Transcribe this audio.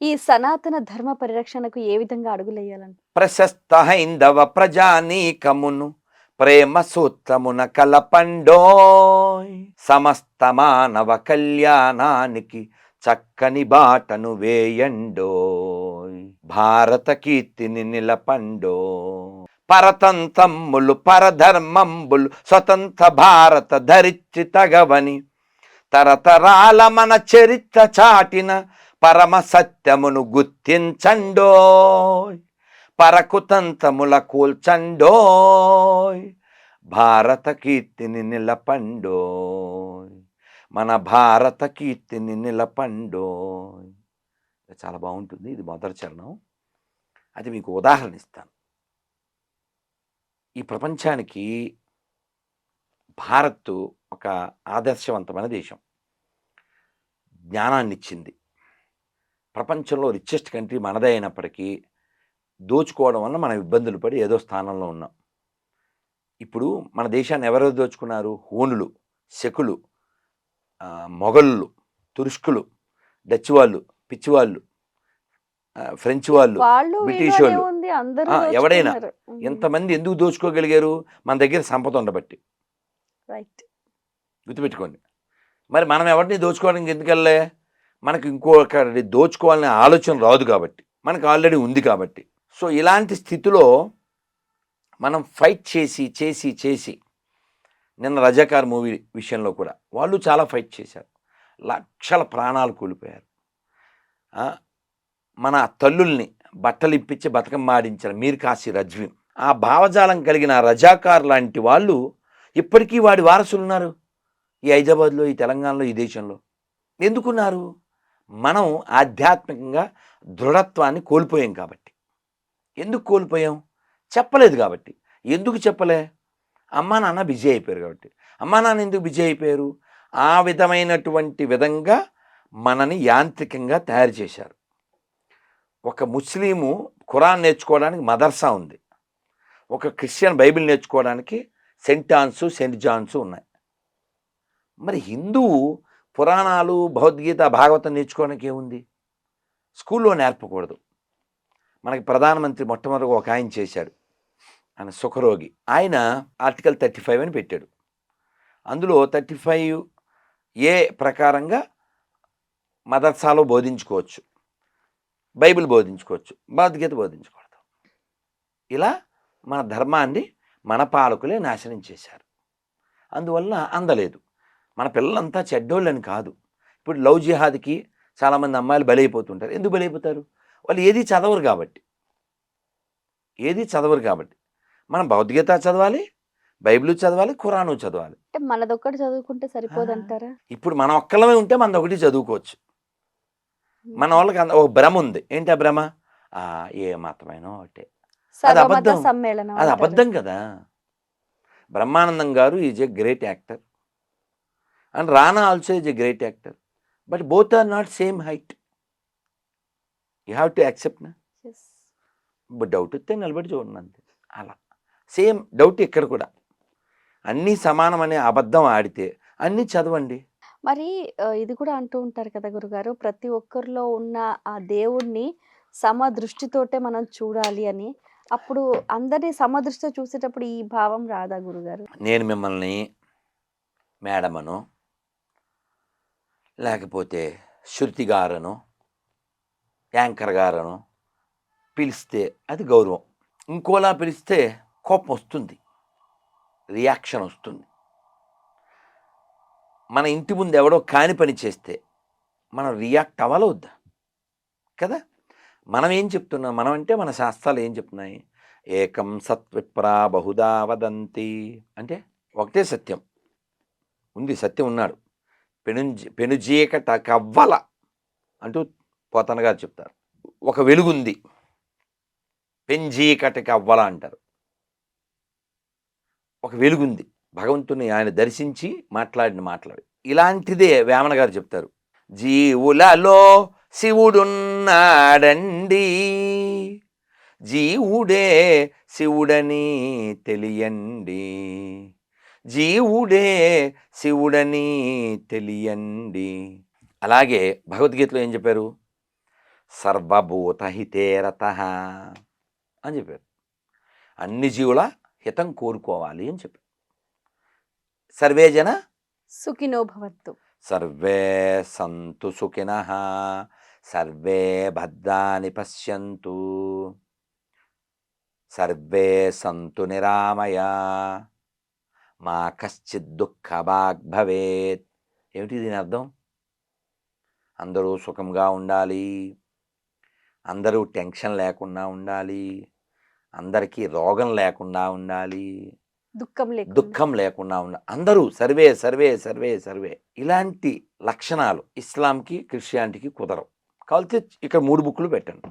ఈ సనాతన ధర్మ పరిరక్షణకు ఏ విధంగా అడుగులెయ్యాలంట? ప్రశస్త హైందవ ప్రజానీకమును ప్రేమ సూత్రమున కలపండోయ్, సమస్త మానవ కళ్యాణానికి చక్కని బాటను వేయండోయ్, భారత కీర్తిని నిలపండో, పరతంతమ్ములు పరధర్మంబులు స్వతంత్ర భారత ధరిత్రి తగవని తరతరాల మన చరిత్ర చాటిన పరమ సత్యమును గుర్తించండోయ్, పరకుతంత్రముల కూల్చండోయ్, భారత కీర్తిని నిలపండోయ్, మన భారత కీర్తిని నిలపండోయ్. చాలా బాగుంటుంది. ఇది మొదటి చరణం. అది మీకు ఉదాహరణ ఇస్తాను. ఈ ప్రపంచానికి భారత్ ఒక ఆదర్శవంతమైన దేశం. జ్ఞానాన్ని ఇచ్చింది. ప్రపంచంలో రిచెస్ట్ కంట్రీ మనదే అయినప్పటికీ దోచుకోవడం వల్ల మనం ఇబ్బందులు పడి ఏదో స్థానంలో ఉన్నాం. ఇప్పుడు మన దేశాన్ని ఎవరెవరు దోచుకున్నారు? హూనులు, శకులు, మొఘలులు, తురుష్కులు, డచ్ వాళ్ళు, పిచ్చి వాళ్ళు, ఫ్రెంచ్ వాళ్ళు, వాళ్ళు వీళ్ళు బ్రిటిష్ అనే వాళ్ళు, ఉంది. అందరూ ఎవడైనా దోచుకున్నారు. ఎంతమంది ఎందుకు దోచుకోగలిగారు? మన దగ్గర సంపద ఉండబట్టి. రైట్. గుర్తుపెట్టుకోండి. మరి మనం ఎవరిని దోచుకోవడానికి ఎందుకెళ్ళలే? మనకు ఇంకొకరిని దోచుకోవాలనే ఆలోచన రాదు కాబట్టి, మనకు ఆల్రెడీ ఉంది కాబట్టి. సో ఇలాంటి స్థితిలో మనం ఫైట్ చేసి చేసి చేసి నిన్న రజాకార్ మూవీ విషయంలో కూడా వాళ్ళు చాలా ఫైట్ చేశారు. లక్షల ప్రాణాలు కోల్పోయారు. మన తల్లుల్ని బట్టలు ఇప్పించి బతుకమ్మ ఆడించిన మీర్ కాశీ రజ్వీం, ఆ భావజాలం కలిగిన రజాకార్ లాంటి వాళ్ళు ఇప్పటికీ వాడి వారసులు ఉన్నారు ఈ హైదరాబాద్లో, ఈ తెలంగాణలో, ఈ దేశంలో. ఎందుకున్నారు? మనం ఆధ్యాత్మికంగా దృఢత్వాన్ని కోల్పోయాం కాబట్టి. ఎందుకు కోల్పోయాం? చెప్పలేదు కాబట్టి. ఎందుకు చెప్పలే? అమ్మా నాన్న బిజీ అయిపోయారు కాబట్టి. అమ్మా నాన్న ఎందుకు బిజీ అయిపోయారు? ఆ విధమైనటువంటి విధంగా మనని యాంత్రికంగా తయారు చేశారు. ఒక ముస్లిము ఖురాన్ నేర్చుకోవడానికి మదర్సా ఉంది. ఒక క్రిస్టియన్ బైబిల్ నేర్చుకోవడానికి సెంట్ ఆన్సు, సెంట్ జాన్సు ఉన్నాయి. మరి హిందువు పురాణాలు, భగవద్గీత, భాగవతం నేర్చుకోవడానికి ఏముంది? స్కూల్లో నేర్పకూడదు. మనకి ప్రధానమంత్రి మొట్టమొదటి ఒక ఆయన చేశాడు, ఆయన సుఖరోగి. ఆయన ఆర్టికల్ 35 అని పెట్టాడు. అందులో 35A ప్రకారంగా మదర్సాలో బోధించుకోవచ్చు, బైబిల్ బోధించుకోవచ్చు, భగవద్గీత బోధించకూడదు. ఇలా మన ధర్మాన్ని మన పాలకులే నాశనం చేశారు. అందువల్ల అందలేదు. మన పిల్లలంతా చెడ్డోళ్ళని కాదు. ఇప్పుడు లవ్ జిహాద్కి చాలామంది అమ్మాయిలు బలైపోతుంటారు. ఎందుకు బలైపోతారు? వాళ్ళు ఏది చదవరు కాబట్టి. మనం భగవద్గీత చదవాలి, బైబిల్ చదవాలి, ఖురాను చదవాలి. అంటే మనదొక్కటి చదువుకుంటే సరిపోదంటారా? ఇప్పుడు మనం ఒక్కళ్ళమే ఉంటే మనది ఒకటి చదువుకోవచ్చు. మన వాళ్ళకి ఒక భ్రమ ఉంది. ఏంటి ఆ భ్రమ? ఏ మతమైనా ఒకటే. అది సర్వమత అబద్ధం. సమ్మేళనం అది అంటారు. అబద్ధం కదా. బ్రహ్మానందం గారు is a great actor and Rana also is a great actor. But both are not same height. You have to accept నా. Yes. డౌట్ వస్తే నిలబడి చూడండి అంతే. అలా సేమ్ డౌట్ ఇక్కడ కూడా. అన్నీ సమానం అనే అబద్ధం ఆడితే అన్నీ చదవండి. మరి ఇది కూడా అంటూ ఉంటారు కదా గురుగారు, ప్రతి ఒక్కరిలో ఉన్న ఆ దేవుడిని సమదృష్టితోటే మనం చూడాలి అని. అప్పుడు అందరిని సమదృష్టితో చూసేటప్పుడు ఈ భావం రాదా గురుగారు? నేను మిమ్మల్ని మేడమను, లేకపోతే శృతి గారను, యాంకర్ గారను పిలిస్తే అది గౌరవం. ఇంకోలా పిలిస్తే కోపం వస్తుంది, రియాక్షన్ వస్తుంది. మన ఇంటి ముందు ఎవడో కాని పని చేస్తే మనం రియాక్ట్ అవ్వాలా వద్దా? కదా. మనం ఏం చెప్తున్నాం? మనం అంటే మన శాస్త్రాలు ఏం చెప్తున్నాయి? ఏకం సత్విప్రా బహుదా వదంతి అంటే ఒకటే సత్యం ఉంది, సత్యం ఉన్నాడు. పెనుజీకట కవ్వల అంటూ పోతన గారు చెప్తారు. ఒక వెలుగుంది, పెంజీకటకి అవ్వల అంటారు. ఒక వెలుగుంది, భగవంతుని ఆయన దర్శించి మాట్లాడిన మాట్లాడి. ఇలాంటిదే వేమన గారు చెప్తారు. జీవులలో శివుడున్నాడండి, జీవుడే శివుడని తెలియండి, జీవుడే శివుడని తెలియండి. అలాగే భగవద్గీతలో ఏం చెప్పారు? సర్వభూతహితేరతః అని చెప్పారు. అన్ని జీవుల హితం కోరుకోవాలి అని చెప్పారు. సర్వే జన సుఖినో భవంతు. సర్వే సంతు సుఖినః, సర్వే భద్రాని పశ్యంతు, సర్వే సంతు నిరామయా, మా కశ్చిత్ దుఃఖభాగ్ భవేత్. ఏమిటి దీని అర్థం? అందరూ సుఖంగా ఉండాలి, అందరూ టెన్షన్ లేకుండా ఉండాలి, అందరికీ రోగం లేకుండా ఉండాలి, దుఃఖం లేకుండా అందరూ సర్వే సర్వే సర్వే సర్వే. ఇలాంటి లక్షణాలు ఇస్లాంకి క్రిస్టియానిటీకి కుదరవు. కాకపోతే ఇక్కడ 3 బుక్లు పెట్టండి.